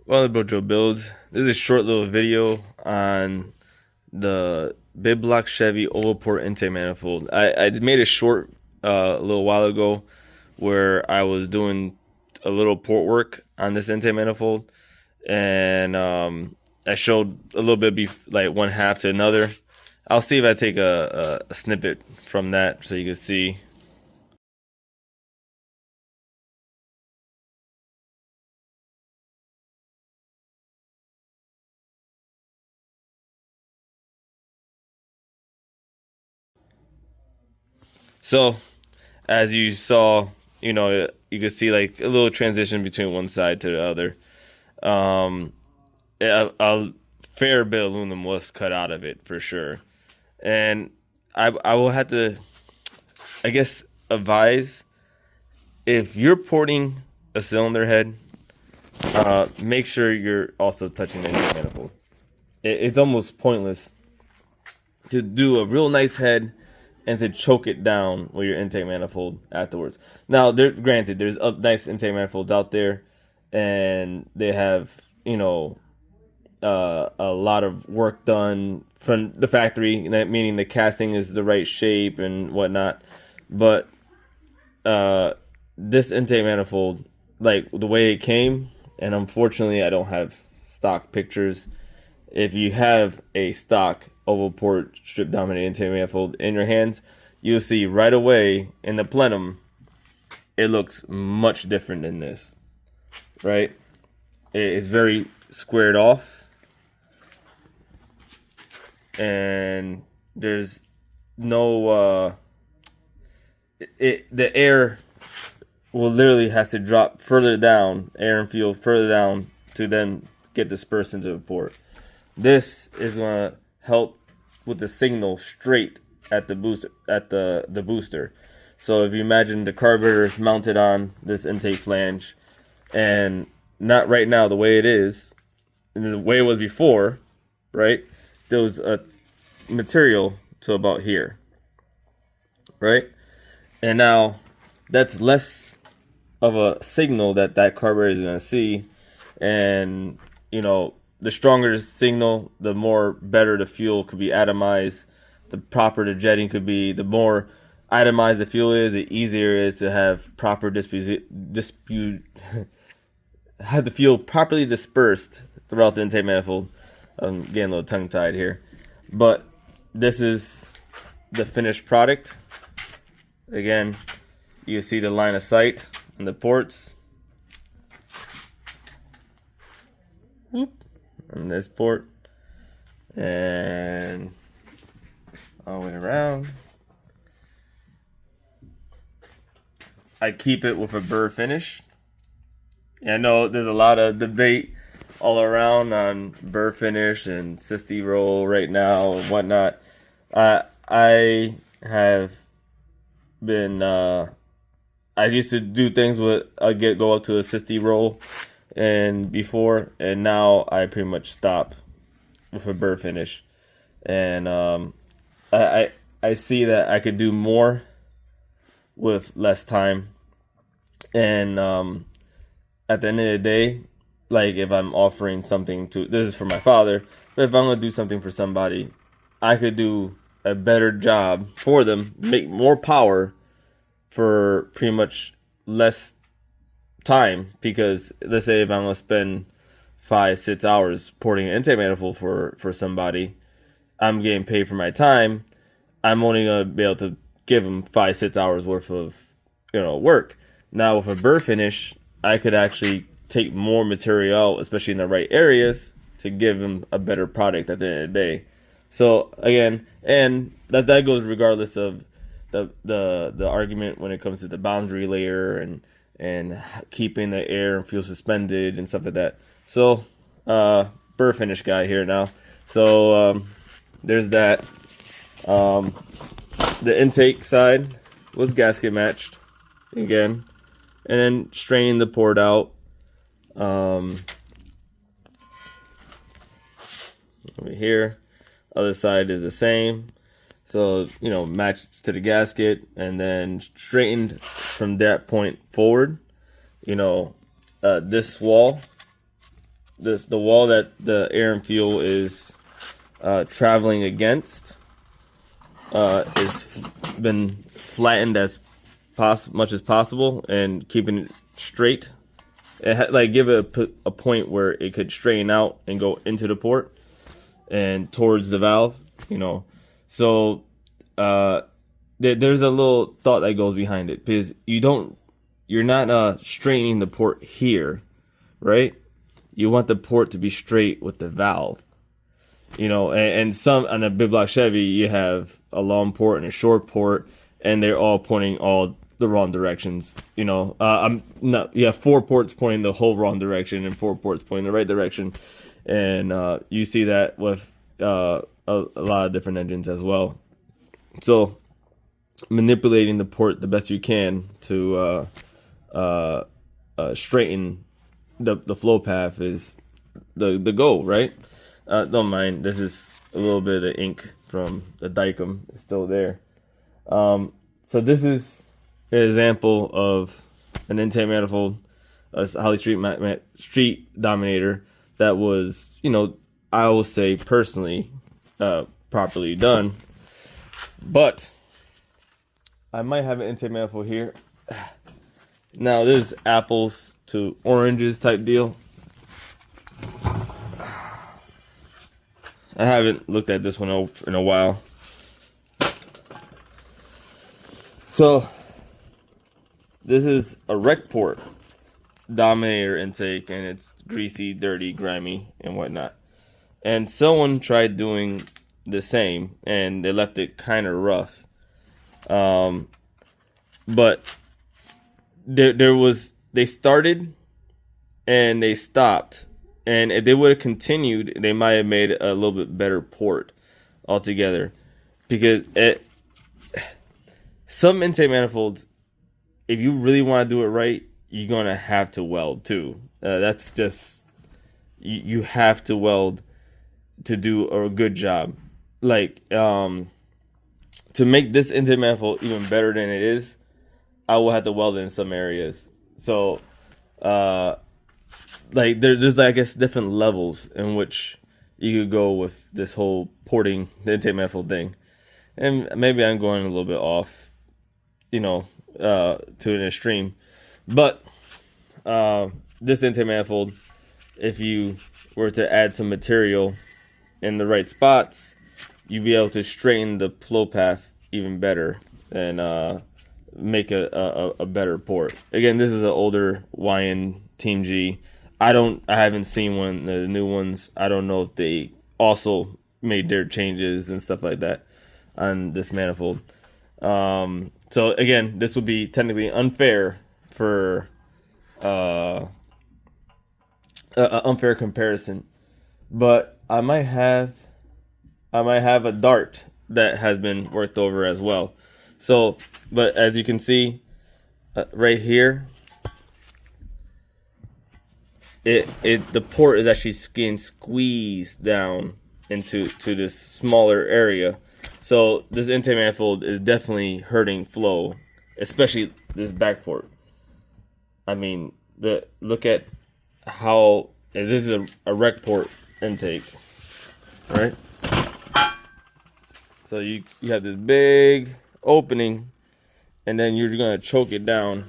Well, Bojo builds. This is a short little video on the big block Chevy oval port intake manifold. I made a short a little while ago where I was doing a little port work on this intake manifold, and I showed a little bit like one half to another. I'll see if I take a snippet from that so you can see. So as you saw, you could see like a little transition between one side to the other. Um, a fair bit of aluminum was cut out of it for sure, and I will have to, I guess, advise if you're porting a cylinder head, make sure you're also touching the intake manifold. It's almost pointless to do a real nice head and to choke it down with your intake manifold afterwards. Now, granted, there's nice intake manifolds out there, and they have a lot of work done from the factory, meaning the casting is the right shape and whatnot. But this intake manifold, like the way it came, and unfortunately, I don't have stock pictures. If you have a stock oval port strip dominated intake manifold in your hands, you'll see right away in the plenum, it looks much different than this, right? It's very squared off, and there's no the air will literally has to drop further down, air and fuel further down to then get dispersed into the port. This is gonna help with the signal straight at the booster the booster. So if you imagine the carburetor is mounted on this intake flange, and not right now the way it is, and the way it was before, right? There was a material to about here, right? And now that's less of a signal that carburetor is going to see, and the stronger the signal, the more better the fuel could be atomized, the proper the jetting could be. The more itemized the fuel is, the easier it is to have proper have the fuel properly dispersed throughout the intake manifold. I'm getting a little tongue tied here, but this is the finished product. Again, you see the line of sight in the ports. Whoop, on this port, and all the way around. I keep it with a burr finish. I know there's a lot of debate all around on burr finish and Sisti roll right now and whatnot. I have been I used to do things with go up to a Sisti roll and before, and now I pretty much stop with a burr finish, and I see that I could do more with less time, and at the end of the day, like if I'm offering something to, this is for my father, but if I'm gonna do something for somebody, I could do a better job for them, make more power for pretty much less time. Because let's say if I'm gonna spend 5-6 hours porting an intake manifold for somebody, I'm getting paid for my time. I'm only gonna be able to give them 5-6 hours worth of work. Now with a burr finish, I could actually take more material out, especially in the right areas, to give them a better product at the end of the day. So again, and that goes regardless of the argument when it comes to the boundary layer and keeping the air and fuel suspended and stuff like that. So burr finish guy here now. So there's that. The intake side was gasket matched again, and then strain the port out. Over here, other side is the same. So matched to the gasket, and then straightened from that point forward. This wall the wall that the air and fuel is traveling against is been flattened as much as possible and keeping it straight. Like give it a point where it could straighten out and go into the port and towards the valve, So there's a little thought that goes behind it, because you're not straightening the port here, right? You want the port to be straight with the valve, and some on a big block Chevy you have a long port and a short port, and they're all pointing all the wrong directions. You have 4 ports pointing the whole wrong direction and 4 ports pointing the right direction, and you see that with a lot of different engines as well. So manipulating the port the best you can to straighten the flow path is the goal, right? Don't mind, this is a little bit of ink from the Dicom. It's still there. So this is an example of an intake manifold, a Holly Street Dominator that was, I will say personally, properly done. But I might have an intake manifold here. Now this is apples to oranges type deal. I haven't looked at this one in a while. So this is a rec port Dominator intake, and it's greasy, dirty, grimy, and whatnot. And someone tried doing the same, and they left it kind of rough. But they started and they stopped, and if they would have continued, they might have made a little bit better port altogether, because some intake manifolds, if you really want to do it right, you're gonna have to weld too. That's just, you have to weld to do a good job. Like to make this intake manifold even better than it is, I will have to weld it in some areas. So like there's I guess different levels in which you could go with this whole porting the intake manifold thing. And maybe I'm going a little bit off, to an extreme. But this intake manifold, if you were to add some material in the right spots, you'd be able to straighten the flow path even better and make a better port. Again, this is an older YN Team G. I haven't seen the new ones. I don't know if they also made their changes and stuff like that on this manifold. So again, this would be technically unfair for an unfair comparison, but I might have a dart that has been worked over as well. So, but as you can see right here, the port is actually getting squeezed down into this smaller area. So this intake manifold is definitely hurting flow, especially this back port. I mean, look at how this is a rec port intake, right? So you have this big opening, and then you're gonna choke it down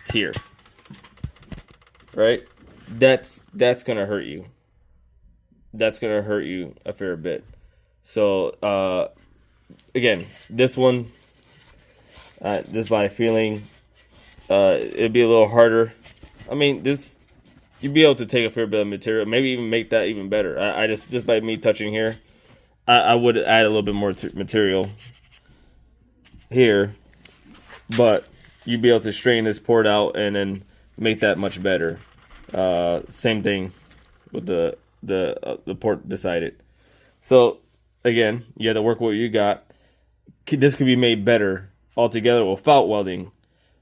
here, right? That's gonna hurt you. That's gonna hurt you a fair bit. So again, this one, just by feeling, it'd be a little harder. I mean, you'd be able to take a fair bit of material, maybe even make that even better. I just by me touching here, I would add a little bit more material here, but you'd be able to straighten this port out and then make that much better. Same thing with the port beside it. So again, you have to work with what you got. This could be made better altogether without welding,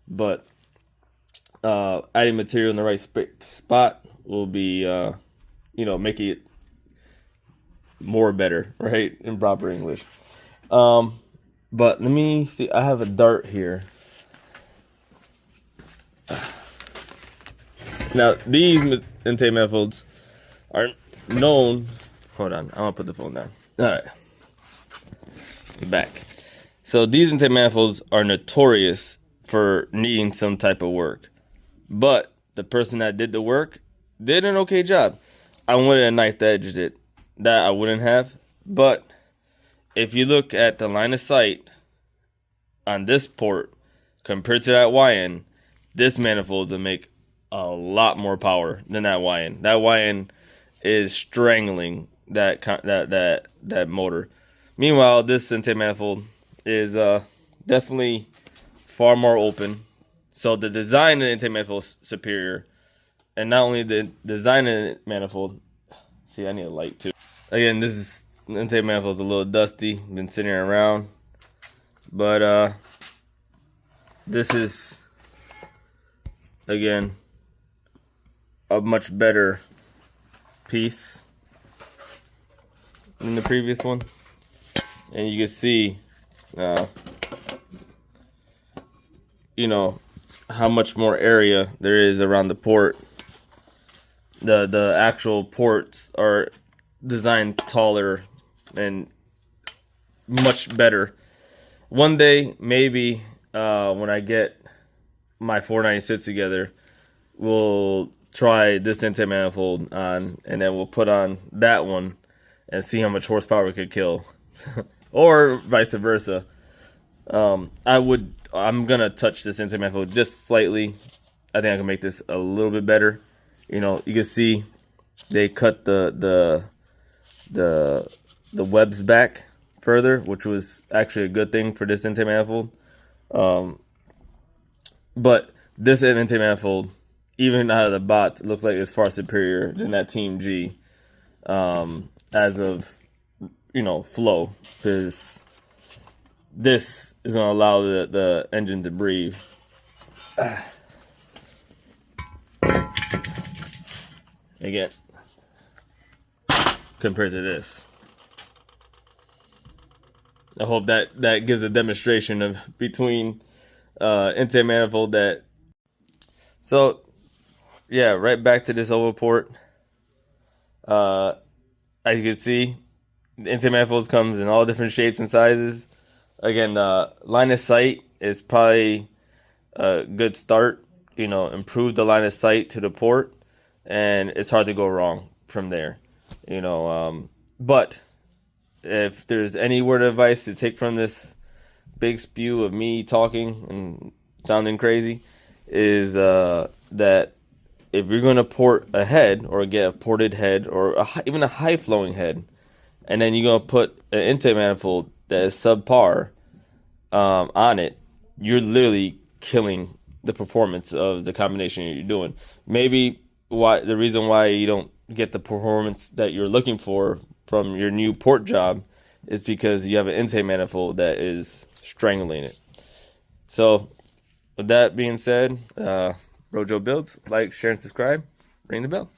but adding material in the right spot will be make it more better, right, in proper English. But let me see, I have a dart here. Now these intake manifolds are known. Hold on, I'm gonna put the phone down. All right, back. So these intake manifolds are notorious for needing some type of work, but the person that did the work did an okay job. I wouldn't have knife edged it. That I wouldn't have. But if you look at the line of sight on this port compared to that YN, this manifold will make a lot more power than that YN. That YN is strangling that motor. Meanwhile, this intake manifold is definitely far more open. So the design of the intake manifold is superior. And not only the design of the manifold, see, I need a light too. Again, this is intake manifold's a little dusty, been sitting around. But this is again a much better piece than the previous one. And you can see you know how much more area there is around the port. The actual ports are designed taller and much better. One day, maybe when I get my 496 together, we'll try this intake manifold on, and then we'll put on that one and see how much horsepower we could kill, or vice versa. I'm gonna touch this intake manifold just slightly. I think I can make this a little bit better. You know, you can see they cut the webs back further, which was actually a good thing for this intake manifold. But this intake manifold, even out of the box, looks like it's far superior than that Team G as of, flow, because this is going to allow the engine to breathe. Again, compared to this. I hope that gives a demonstration of between intake manifold that. So yeah, right back to this oval port. As you can see, the intake manifolds comes in all different shapes and sizes. Again, line of sight is probably a good start. Improve the line of sight to the port, and it's hard to go wrong from there. But if there's any word of advice to take from this big spew of me talking and sounding crazy, is that if you're going to port a head or get a ported head or even a high flowing head, and then you're going to put an intake manifold that is subpar on it, you're literally killing the performance of the combination you're doing. Maybe the reason why you don't get the performance that you're looking for from your new port job is because you have an intake manifold that is strangling it. So with that being said, Rojo Builds, like, share, and subscribe. Ring the bell.